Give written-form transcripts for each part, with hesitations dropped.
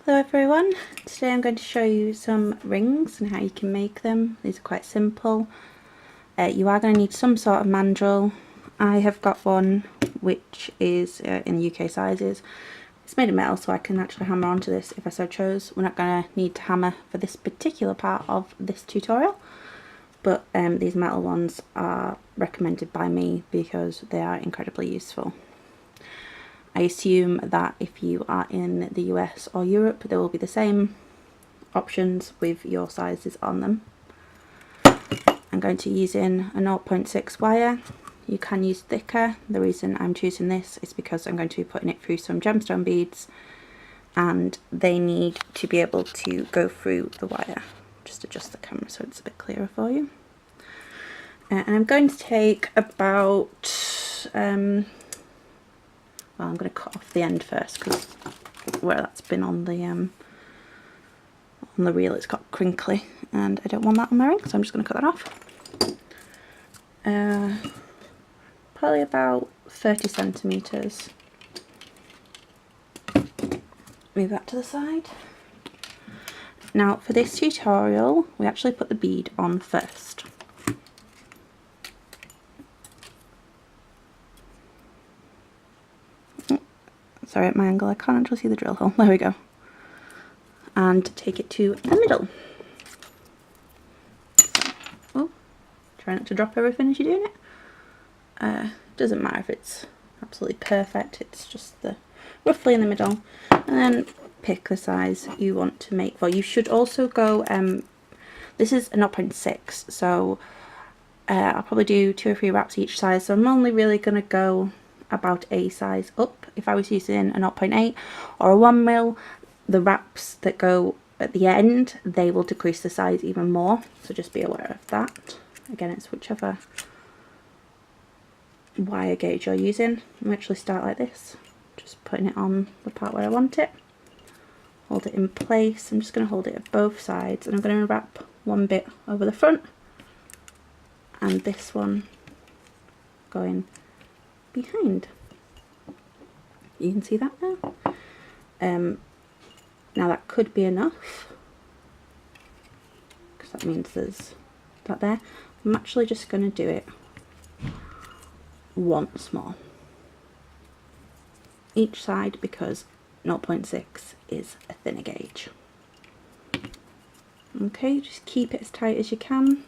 Hello everyone, today I'm going to show you some rings and how you can make them. These are quite simple. You are going to need some sort of mandrel. I have got one which is in the UK sizes. It's made of metal so I can actually hammer onto this if I so chose. We're not going to need to hammer for this particular part of this tutorial, but these metal ones are recommended by me because they are incredibly useful. I assume that if you are in the US or Europe, there will be the same options with your sizes on them. I'm going to use in a 0.6 wire. You can use thicker. The reason I'm choosing this is because I'm going to be putting it through some gemstone beads and they need to be able to go through the wire. Just adjust the camera so it's a bit clearer for you. And I'm going to take about well, I'm going to cut off the end first because where that's been on the reel it's got crinkly and I don't want that on my ring, so I'm just going to cut that off. Probably about 30 centimetres. Move that to the side. Now for this tutorial we actually put the bead on first. Sorry, at my angle I can't actually see the drill hole. There we go. And take it to the middle. Oh, try not to drop everything as you're doing it. Doesn't matter if it's absolutely perfect, it's just the roughly in the middle. And then pick the size you want to make. Well, you should also go, this is a 0.6, so I'll probably do 2 or 3 wraps each size, so I'm only really going to go about a size up. If I was using a 0.8 or a 1mm, the wraps that go at the end, they will decrease the size even more, so just be aware of that. Again, it's whichever wire gauge you're using. I'm actually start like this, just putting it on the part where I want it, hold it in place. I'm just going to hold it at both sides and I'm going to wrap one bit over the front and this one going behind. You can see that now. Now that could be enough because that means there's that there. I'm actually just going to do it once more each side because 0.6 is a thinner gauge. Okay, just keep it as tight as you can.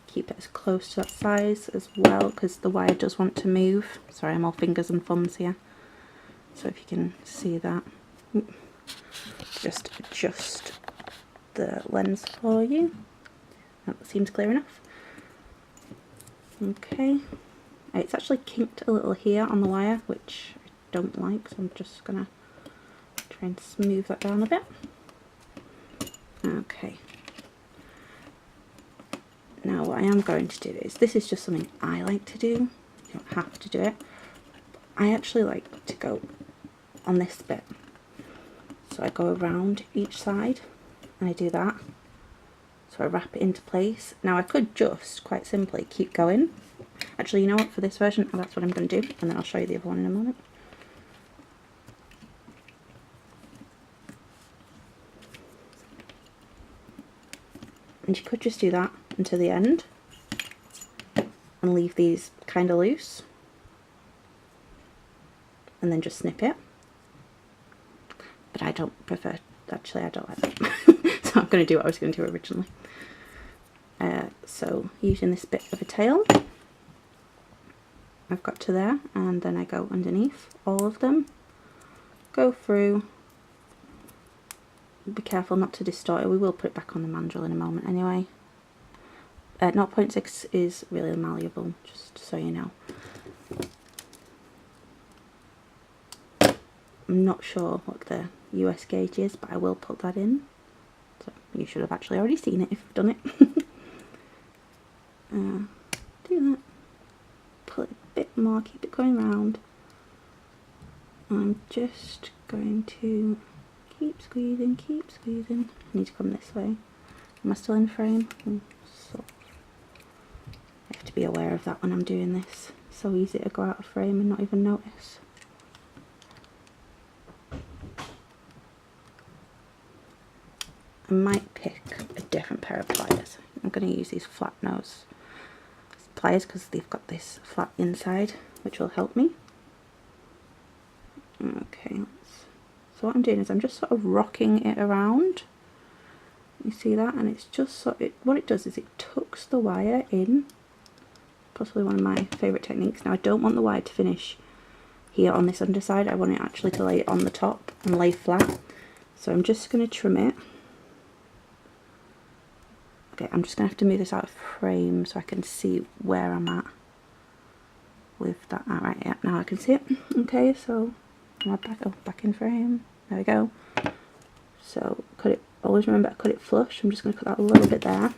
Keep it as close to that size as well because the wire does want to move. Sorry, I'm all fingers and thumbs here. So if you can see that, just adjust the lens for you. That seems clear enough. Okay, it's actually kinked a little here on the wire, which I don't like, so I'm just gonna try and smooth that down a bit. Okay. Now what I am going to do is, this is just something I like to do, you don't have to do it. I actually like to go on this bit. So I go around each side and I do that. So I wrap it into place. Now I could just quite simply keep going. Actually, you know what, for this version, that's what I'm going to do, and then I'll show you the other one in a moment. And you could just do that until the end and leave these kind of loose and then just snip it. But I don't prefer, actually I don't like that. So I'm going to do what I was going to do originally. So using this bit of a tail, I've got to there and then I go underneath all of them, go through. Be careful not to distort it, we will put it back on the mandrel in a moment anyway. 0.6 is really malleable, just so you know. I'm not sure what the US gauge is, but I will put that in. So you should have actually already seen it if you've done it. Do that. Pull it a bit more, keep it going round. I'm just going to keep squeezing, keep squeezing. I need to come this way. Am I still in frame? So I have to be aware of that when I'm doing this. It's so easy to go out of frame and not even notice. I might pick a different pair of pliers. I'm going to use these flat nose pliers because they've got this flat inside, which will help me. Okay, so what I'm doing is I'm just sort of rocking it around. You see that? And it's just what it does is it tucks the wire in. Possibly one of my favourite techniques. Now I don't want the wire to finish here on this underside. I want it actually to lay on the top and lay flat. So I'm just going to trim it. Okay, I'm just going to have to move this out of frame so I can see where I'm at with that. Alright, yeah, now I can see it. Okay, so I'm back in frame. There we go. So cut it. Always remember to cut it flush. I'm just going to cut that a little bit there,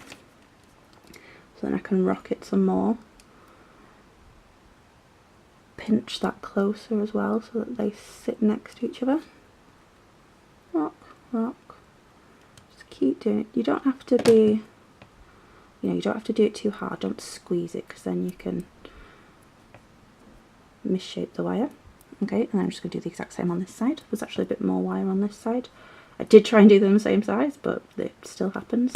so then I can rock it some more. Pinch that closer as well so that they sit next to each other. Rock, rock. Just keep doing it. You don't have to be, you don't have to do it too hard. Don't squeeze it because then you can misshape the wire. Okay, and then I'm just going to do the exact same on this side. There's actually a bit more wire on this side. I did try and do them the same size, but it still happens.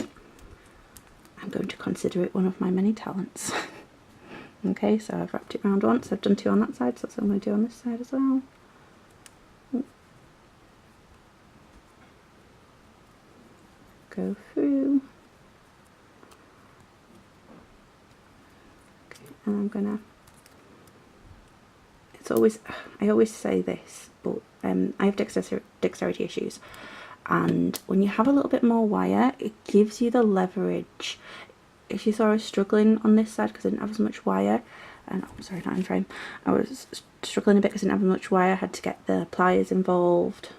I'm going to consider it one of my many talents. Okay, so I've wrapped it around once. I've done 2 on that side, so that's what I'm going to do on this side as well. Go through. Okay, and I'm going to... I always say this, but I have dexterity issues, and when you have a little bit more wire, it gives you the leverage. If you saw I was struggling on this side because I didn't have as much wire, and oh, sorry, not in frame, I was struggling a bit because I didn't have as much wire. I had to get the pliers involved,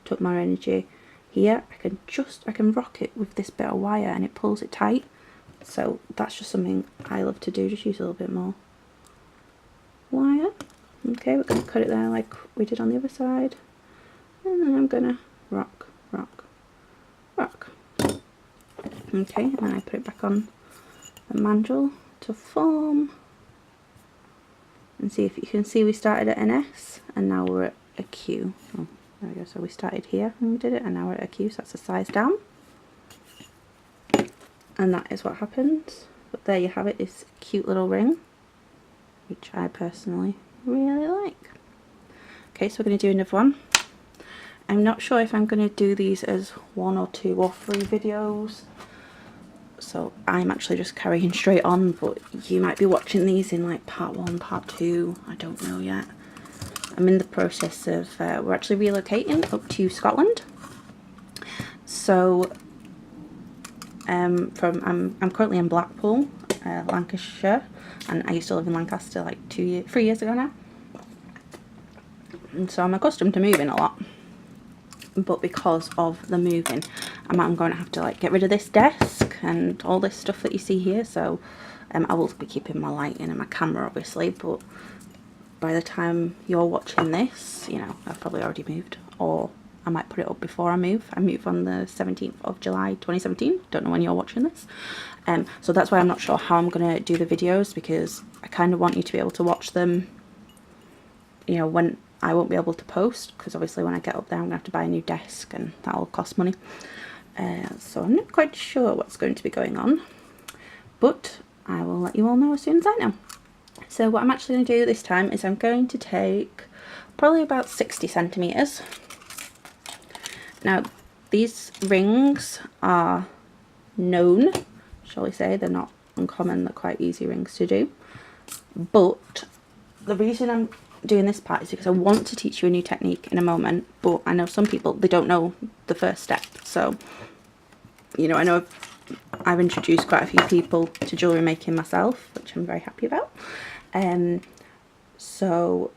took more energy. Here I can rock it with this bit of wire and it pulls it tight. So that's just something I love to do, just use a little bit more wire. Okay, we're going to cut it there like we did on the other side, and then I'm going to rock, rock, rock. Okay, and then I put it back on the mandrel to form, and see if you can see we started at an S and now we're at a Q. Oh, there we go. So we started here when we did it and now we're at a Q, so that's a size down, and that is what happens. But there you have it, this cute little ring, which I personally really like. Okay, so we're going to do another one. I'm not sure if I'm going to do these as 1 or 2 or 3 videos, so I'm actually just carrying straight on, but you might be watching these in like part 1, part 2, I don't know yet. I'm in the process of, we're actually relocating up to Scotland, so I'm currently in Blackpool, Lancashire, and I used to live in Lancaster like 3 years ago now, and so I'm accustomed to moving a lot. But because of the moving, I'm going to have to like get rid of this desk and all this stuff that you see here. So I will be keeping my lighting and my camera obviously, but by the time you're watching this, I've probably already moved, or I might put it up before I move. I move on the 17th of July 2017. Don't know when you're watching this. So that's why I'm not sure how I'm going to do the videos, because I kind of want you to be able to watch them, when I won't be able to post, because obviously when I get up there I'm going to have to buy a new desk and that will cost money. So I'm not quite sure what's going to be going on, but I will let you all know as soon as I know. So what I'm actually going to do this time is I'm going to take probably about 60 centimetres. Now these rings are known, shall we say, they're not uncommon, they're quite easy rings to do, but the reason I'm doing this part is because I want to teach you a new technique in a moment, but I know some people, they don't know the first step. So I know I've introduced quite a few people to jewellery making myself, which I'm very happy about. So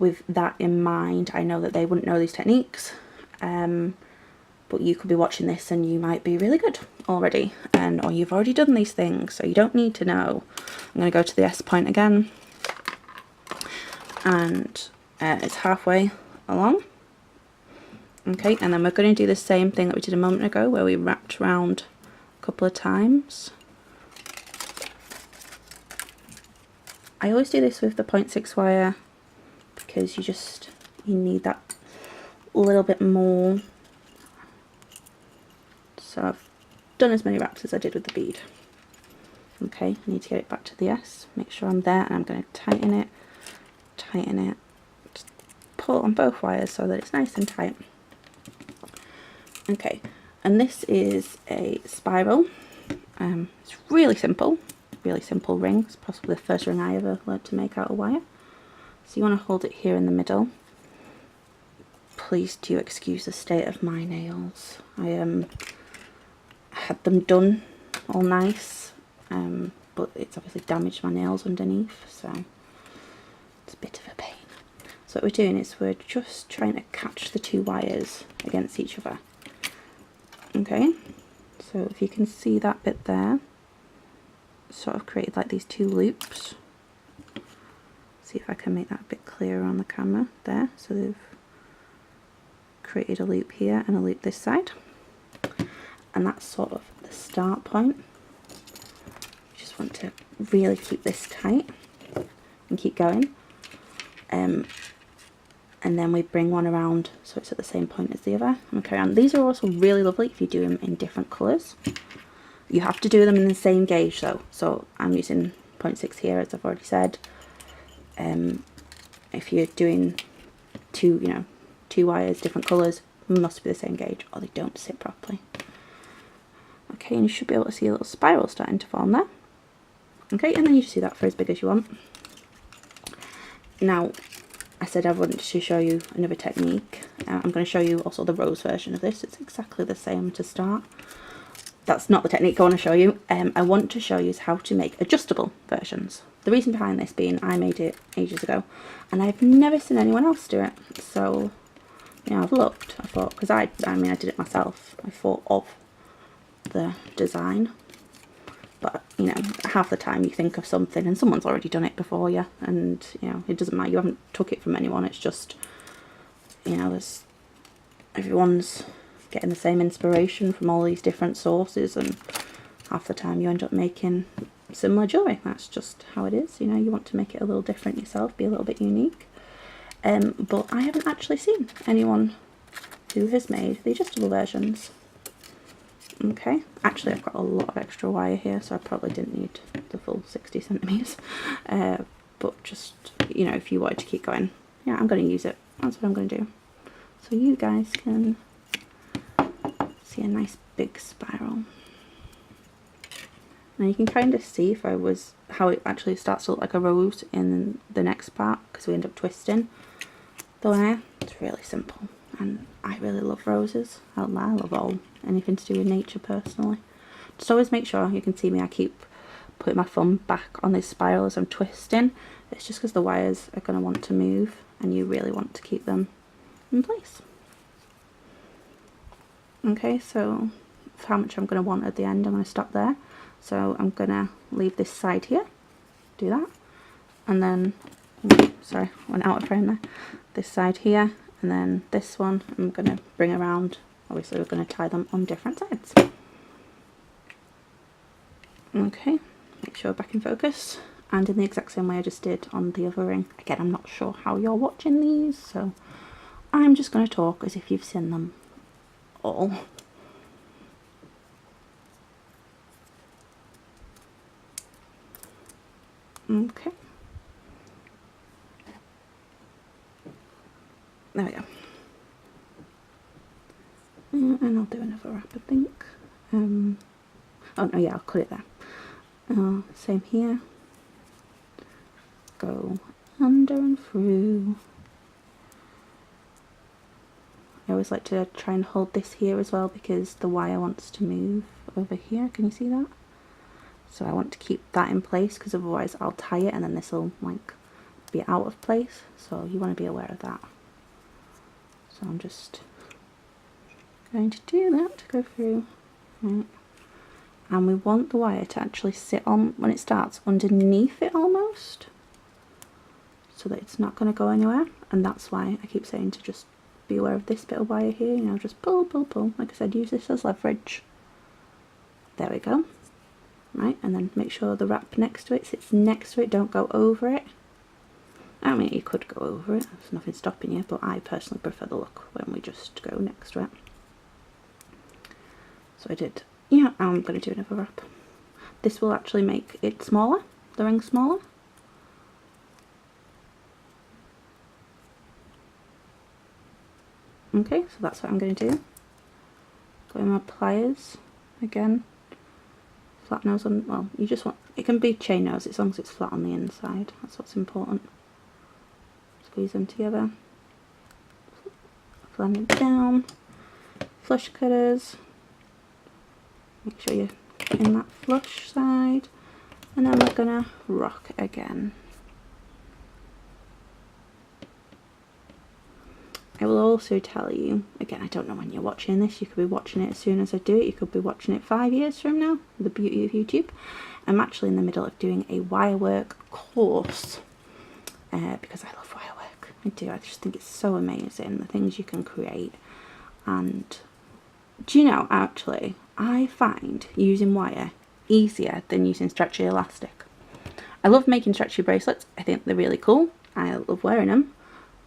with that in mind, I know that they wouldn't know these techniques, but you could be watching this and you might be really good already, or you've already done these things, so you don't need to know. I'm going to go to the S point again, and it's halfway along. Okay, and then we're going to do the same thing that we did a moment ago, where we wrapped around a couple of times. I always do this with the 0.6 wire because you need that little bit more So I've done as many wraps as I did with the bead. Okay, I need to get it back to the S, make sure I'm there, and I'm going to tighten it, just pull on both wires so that it's nice and tight. Okay, and this is a spiral. It's really simple ring. It's possibly the first ring I ever learned to make out of wire. So you want to hold it here in the middle. Please do excuse the state of my nails. I had them done all nice, but it's obviously damaged my nails underneath, so it's a bit of a pain. So what we're doing is we're just trying to catch the two wires against each other. Okay, so if you can see that bit there, sort of created like these two loops. See if I can make that a bit clearer on the camera there. So they've created a loop here and a loop this side, and that's sort of the start point. You just want to really keep this tight and keep going, and then we bring one around so it's at the same point as the other, and we carry on. These are also really lovely if you do them in different colours. You have to do them in the same gauge though, so I'm using 0.6 here, as I've already said. If you're doing two wires, different colours, must be the same gauge or they don't sit properly. Okay, and you should be able to see a little spiral starting to form there. Okay, and then you just do that for as big as you want. Now, I said I wanted to show you another technique. I'm going to show you also the rose version of this. It's exactly the same to start. That's not the technique I want to show you. I want to show you how to make adjustable versions. The reason behind this being I made it ages ago and I've never seen anyone else do it. So, you know, I've looked, I thought, because I did it myself. I thought of the design. But, you know, half the time you think of something and someone's already done it before you, and, you know, it doesn't matter, you haven't took it from anyone, it's just, you know, everyone's getting the same inspiration from all these different sources, and half the time you end up making similar jewellery. That's just how it is, you know, you want to make it a little different yourself, be a little bit unique. But I haven't actually seen anyone who has made the adjustable versions. Okay, actually I've got a lot of extra wire here, so I probably didn't need the full 60 centimetres. But just, you know, if you wanted to keep going, yeah, I'm going to use it. That's what I'm going to do. So you guys can see a nice big spiral. Now you can kind of see how it actually starts to look like a rose in the next part, because we end up twisting the wire. It's really simple, and I really love roses. I love anything to do with nature personally. Just always make sure, you can see me, I keep putting my thumb back on this spiral as I'm twisting. It's just because the wires are going to want to move and you really want to keep them in place. Okay, so for how much I'm going to want at the end, I'm going to stop there. So I'm going to leave this side here, do that, and then, sorry, went out of frame there, this side here, and then this one I'm going to bring around. Obviously we're going to tie them on different sides. Okay, make sure we're back in focus, and in the exact same way I just did on the other ring. Again, I'm not sure how you're watching these, so I'm just going to talk as if you've seen them all. Okay, there we go. And I'll do another wrap, I think. Oh no, yeah, I'll cut it there. Same here. Go under and through. I always like to try and hold this here as well, because the wire wants to move over here. Can you see that? So I want to keep that in place, because otherwise I'll tie it and then this will like be out of place. So you want to be aware of that. So I'm just going to do that to go through. Right. And we want the wire to actually sit on, when it starts, underneath it almost, so that it's not going to go anywhere. And that's why I keep saying to just be aware of this bit of wire here, you know, just pull, pull, pull. Like I said, use this as leverage. There we go. Right, and then make sure the wrap next to it sits next to it, don't go over it. I mean, you could go over it, there's nothing stopping you, but I personally prefer the look when we just go next to it. So I did, yeah, I'm going to do another wrap. This will actually make it smaller, the ring smaller. Okay, so that's what I'm going to do. Go in my pliers again. Flat nose on, well, you just want, it can be chain nose as long as it's flat on the inside. That's what's important. Squeeze them together. Blend it down. Flush cutters. Make sure you're in that flush side. And then we're gonna rock again. I will also tell you, again, I don't know when you're watching this, you could be watching it as soon as I do it, you could be watching it 5 years from now, the beauty of YouTube. I'm actually in the middle of doing a Wirework course, because I love Wirework, I do, I just think it's so amazing, the things you can create. And do you know, actually, I find using wire easier than using stretchy elastic. I love making stretchy bracelets, I think they're really cool, I love wearing them,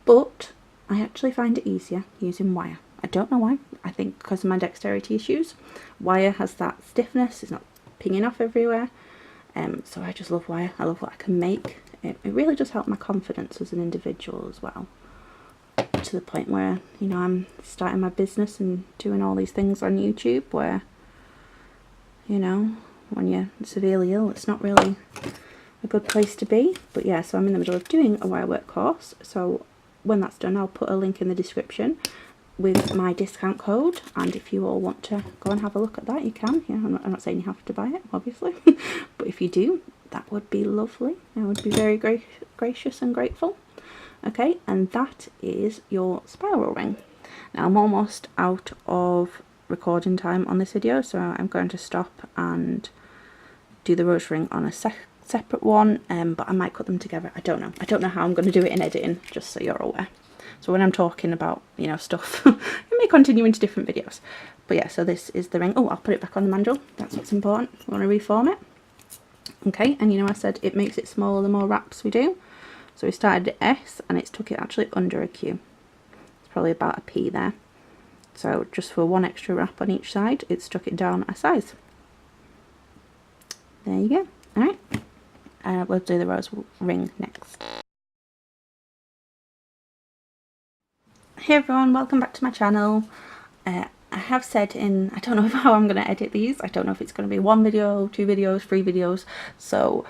but I actually find it easier using wire. I don't know why. I think because of my dexterity issues. Wire has that stiffness, it's not pinging off everywhere. So I just love wire. I love what I can make. It really does help my confidence as an individual as well. To the point where, you know, I'm starting my business and doing all these things on YouTube where, you know, when you're severely ill, it's not really a good place to be. But yeah, so I'm in the middle of doing a Wirework course. So when that's done, I'll put a link in the description with my discount code, and if you all want to go and have a look at that, you can. Yeah, I'm not saying you have to buy it, obviously, but if you do, that would be lovely. I would be very gracious and grateful. Okay, and that is your spiral ring. Now I'm almost out of recording time on this video, so I'm going to stop and do the rose ring on a separate one, but I might cut them together. I don't know how I'm going to do it in editing, just so you're aware. So when I'm talking about, you know, stuff, it may continue into different videos. But yeah, so this is the ring. Oh, I'll put it back on the mandrel. That's what's important. We want to reform it. Okay, and you know I said it makes it smaller the more wraps we do. So we started at S and it's took it actually under a Q. It's probably about a P there. So just for one extra wrap on each side, it's stuck it down a size. There you go. Alright, we'll do the rose ring next. Hey everyone, welcome back to my channel. I have said in, I don't know how I'm going to edit these. I don't know if it's going to be 1 video, 2 videos, 3 videos. So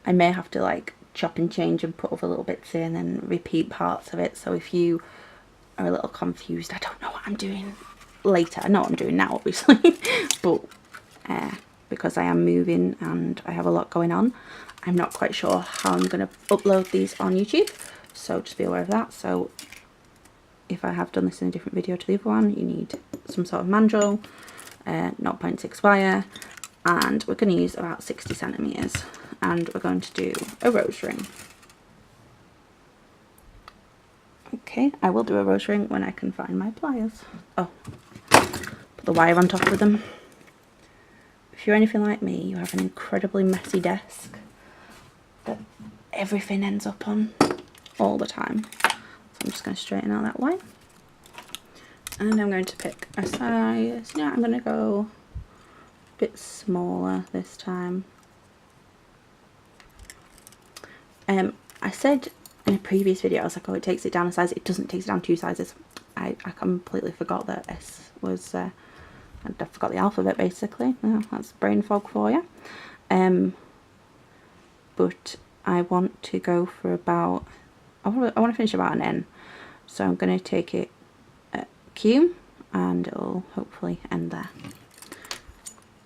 I may have to like chop and change and put other little bits in and repeat parts of it. So if you are a little confused, I don't know what I'm doing later. I know what I'm doing now, obviously. But because I am moving and I have a lot going on, I'm not quite sure how I'm going to upload these on YouTube. So just be aware of that. So if I have done this in a different video to the other one, you need some sort of mandrel, 0.6 wire, and we're going to use about 60 centimeters, and we're going to do a rose ring. Okay, I will do a rose ring when I can find my pliers. Oh, put the wire on top of them. If you're anything like me, you have an incredibly messy desk that everything ends up on all the time. I'm just going to straighten out that line, and I'm going to pick a size. Yeah, I'm going to go a bit smaller this time. I said in a previous video, I was like, oh, it takes it down a size. It doesn't, take it down 2 sizes. I completely forgot that S was, I forgot the alphabet basically. That's brain fog for you. But I want to go for about, I want to finish about an N, so I'm going to take it at Q and it'll hopefully end there.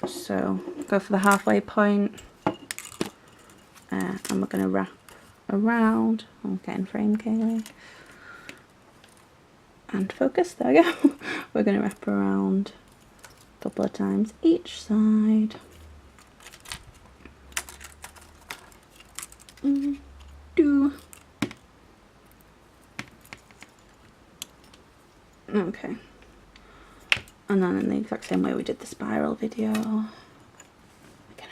So go for the halfway point, and we're going to wrap around. I'm getting frame, Kayleigh, and focus. There we go. We're going to wrap around a couple of times each side. Okay, and then in the exact same way we did the spiral video. Again,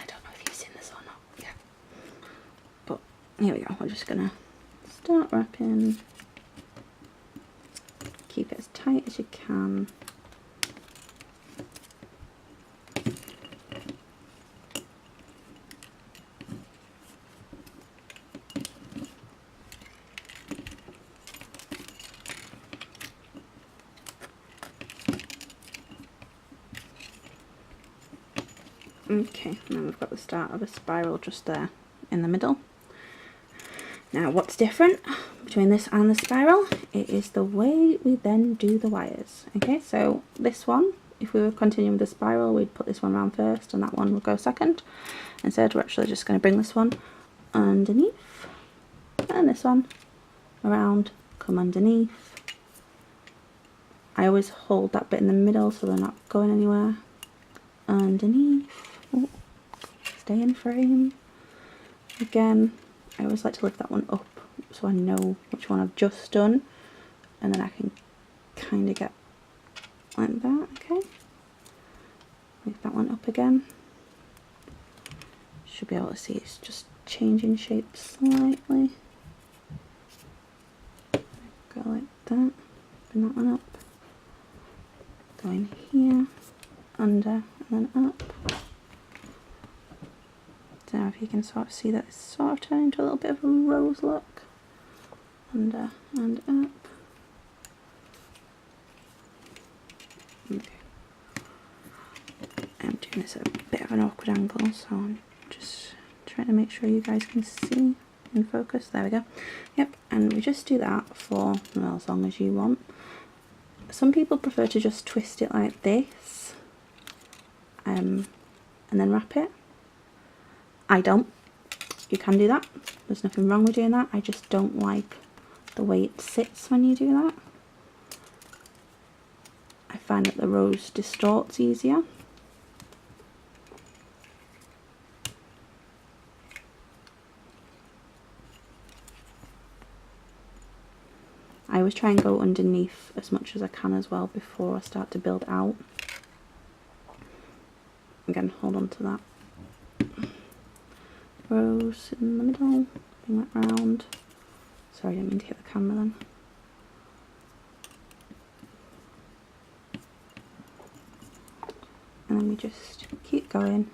I don't know if you've seen this or not yet, but here we go. We're just gonna start wrapping. Keep it as tight as you can. Okay, and then we've got the start of a spiral just there in the middle. Now what's different between this and the spiral, it is the way we then do the wires. Okay, so this one, if we were continuing with the spiral, we'd put this one around first and that one would go second. Instead, we're actually just going to bring this one underneath and this one around, come underneath. I always hold that bit in the middle so they're not going anywhere. Underneath, oh, stay in frame. Again, I always like to lift that one up so I know which one I've just done, and then I can kind of get like that. Okay, lift that one up again. Should be able to see it's just changing shape slightly. Go like that, bring that one up, go in here, under, and then up. Don't know if you can sort of see that it's sort of turning into a little bit of a rose look. Under and up. Okay. I'm doing this at a bit of an awkward angle, so I'm just trying to make sure you guys can see in focus. There we go. Yep, and we just do that for, well, as long as you want. Some people prefer to just twist it like this and then wrap it. I don't. You can do that. There's nothing wrong with doing that. I just don't like the way it sits when you do that. I find that the rose distorts easier. I always try and go underneath as much as I can as well before I start to build out. Again, hold on to that. Rose in the middle, bring that round. Sorry, I didn't mean to hit the camera then. And then we just keep going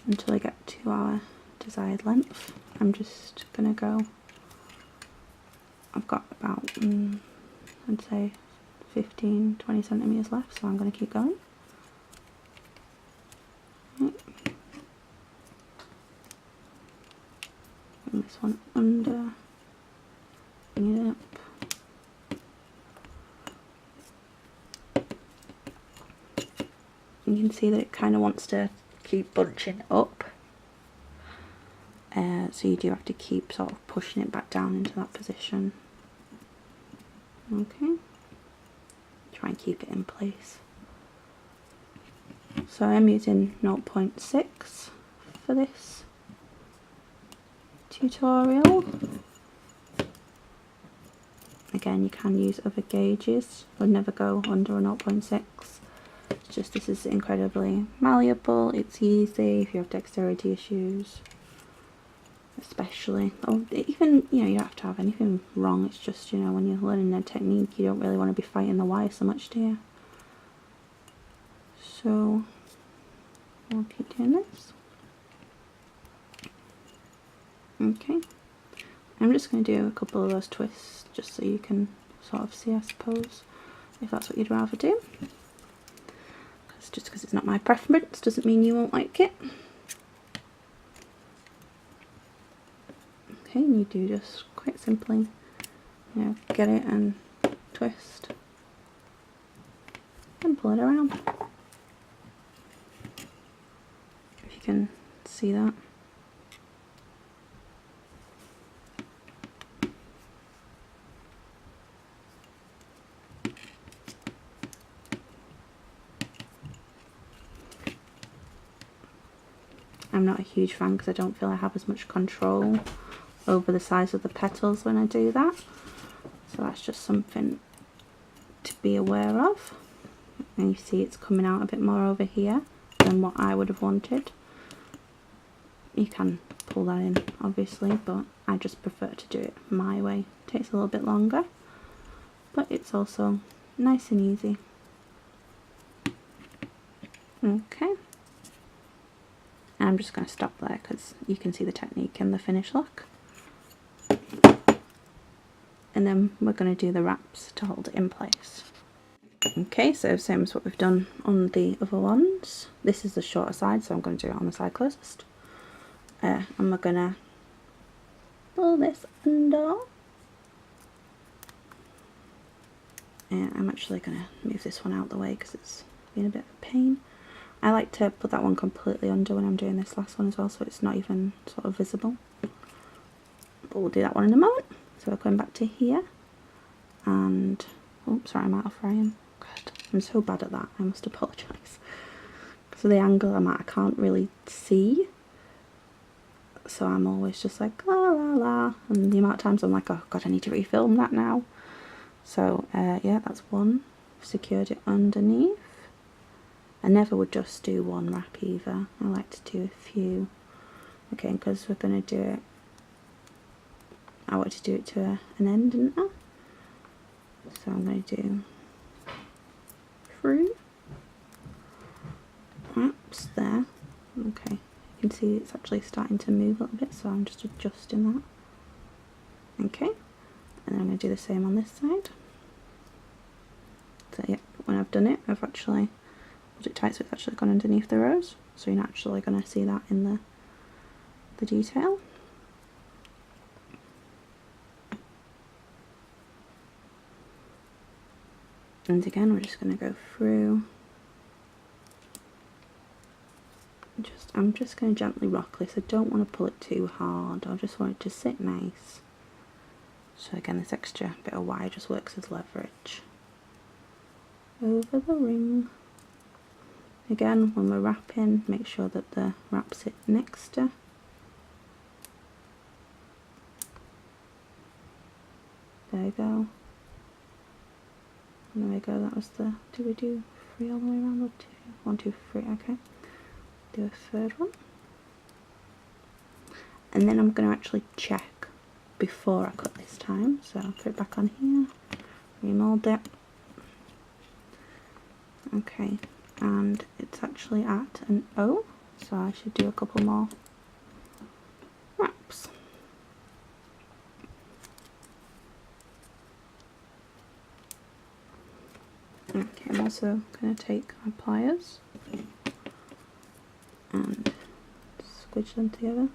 until we get to our desired length. I'm just gonna go, I've got about, I'd say 15-20 centimetres left, so I'm gonna keep going. Right. Bring this one under, bring it up. You can see that it kind of wants to keep bunching up, so you do have to keep sort of pushing it back down into that position. Okay, try and keep it in place. So I'm using 0.6 for this tutorial. Again, you can use other gauges, but never go under a 0.6. It's just, this is incredibly malleable, it's easy if you have dexterity issues, especially, or even, you know, you don't have to have anything wrong, it's just, you know, when you're learning a technique, you don't really want to be fighting the wire so much, do you? So, we'll keep doing this. Okay, I'm just going to do a couple of those twists, just so you can sort of see, I suppose, if that's what you'd rather do. Just because it's not my preference doesn't mean you won't like it. Okay, and you do just quite simply, you know, get it and twist and pull it around. If you can see that. I'm not a huge fan because I don't feel I have as much control over the size of the petals when I do that. So that's just something to be aware of. And you see it's coming out a bit more over here than what I would have wanted. You can pull that in obviously, but I just prefer to do it my way. It takes a little bit longer, but it's also nice and easy. Okay. I'm just going to stop there because you can see the technique and the finished look. And then we're going to do the wraps to hold it in place. Okay, so same as what we've done on the other ones. This is the shorter side, so I'm going to do it on the side closest. And we're going to pull this under. And I'm actually going to move this one out of the way because it's been a bit of a pain. I like to put that one completely under when I'm doing this last one as well, so it's not even sort of visible. But we'll do that one in a moment. So we're going back to here. And, oh, sorry, I'm out of frame. God, I'm so bad at that. I must apologise. Because of the angle I'm at, I can't really see. So I'm always just like, la la la. And the amount of times I'm like, oh God, I need to refilm that now. So, yeah, that's one. Secured it underneath. I never would just do one wrap either. I like to do a few. Okay, because we're going to do it, I want to do it to an end, didn't I? So I'm going to do 3 wraps there. Okay, you can see it's actually starting to move a little bit, so I'm just adjusting that. Okay, and then I'm going to do the same on this side. So yeah, when I've done it, I've actually pulled it tight so it's actually gone underneath the rose, so you're not actually going to see that in the detail. And again, we're just going to go through. I'm just going to gently rock this. I don't want to pull it too hard. I just want it to sit nice. So again, this extra bit of wire just works as leverage over the ring. Again, when we're wrapping, make sure that the wrap sit next to. There we go. And there we go, that was the, did we do 3 all the way around or 2? 1, 2, 3, okay. Do a third one. And then I'm going to actually check before I cut this time. So I'll put it back on here, remold it. Okay, and it's actually at an O, so I should do a couple more wraps. Okay, I'm also going to take my pliers and squidge them together.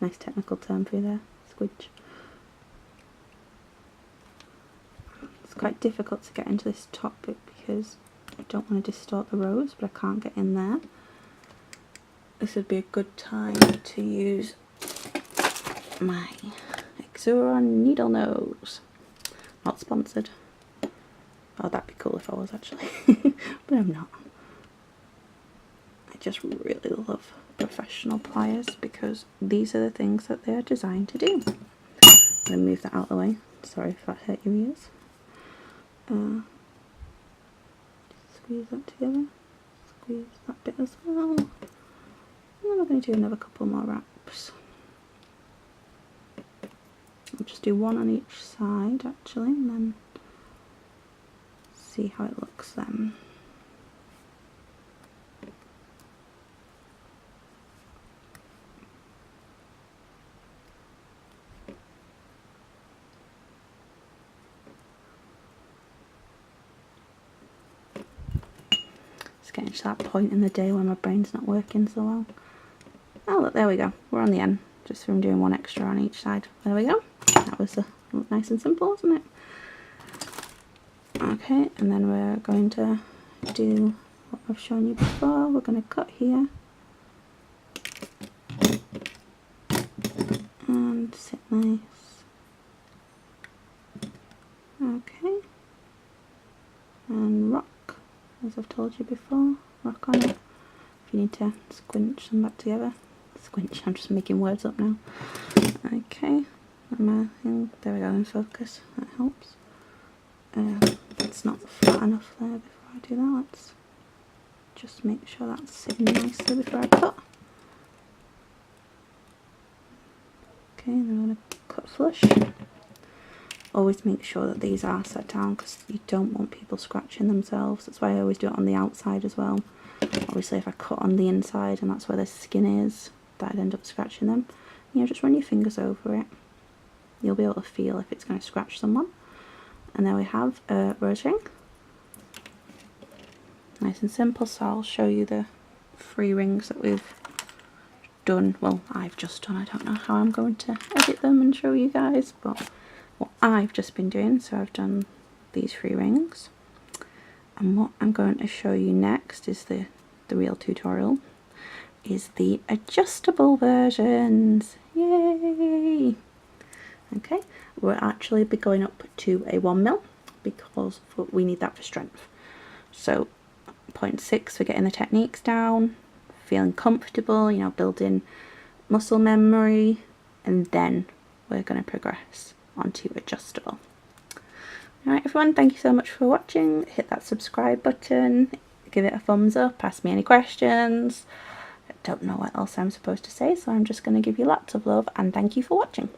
Nice technical term for you there, squidge. It's quite difficult to get into this top bit because I don't want to distort the rose, but I can't get in there. This would be a good time to use my Exuron needle nose. Not sponsored. Oh, that'd be cool if I was actually, but I'm not. I just really love professional pliers because these are the things that they are designed to do. I'm going to move that out of the way. Sorry if that hurt your ears. Squeeze that together. Squeeze that bit as well. And then we're going to do another couple more wraps. I'll just do one on each side actually, and then see how it looks then. It's getting to that point in the day when my brain's not working so well. Oh look, there we go. We're on the end, just from doing one extra on each side. There we go. That was nice and simple, wasn't it? Okay, and then we're going to do what I've shown you before. We're going to cut here and sit nice. Okay, and rock, as I've told you before, rock on it. If you need to squinch them back together, squinch, I'm just making words up now. Okay, there we go, in focus, that helps. It's not flat enough there before I do that. Let's just make sure that's sitting nicely before I cut. Okay, then I'm going to cut flush. Always make sure that these are set down because you don't want people scratching themselves. That's why I always do it on the outside as well. Obviously if I cut on the inside and that's where the skin is, that'd end up scratching them. You know, just run your fingers over it. You'll be able to feel if it's going to scratch someone. And there we have a rose ring. Nice and simple. So I'll show you the 3 rings that we've done. Well, I've just done. I don't know how I'm going to edit them and show you guys, but what I've just been doing. So I've done these 3 rings, and what I'm going to show you next is the real tutorial, is the adjustable versions. Yay! Okay, we'll actually be going up to a 1mm because we need that for strength. So 0.6 for getting the techniques down, feeling comfortable, you know, building muscle memory, and then we're going to progress onto adjustable. Alright everyone, thank you so much for watching. Hit that subscribe button, give it a thumbs up, ask me any questions. I don't know what else I'm supposed to say, so I'm just going to give you lots of love and thank you for watching.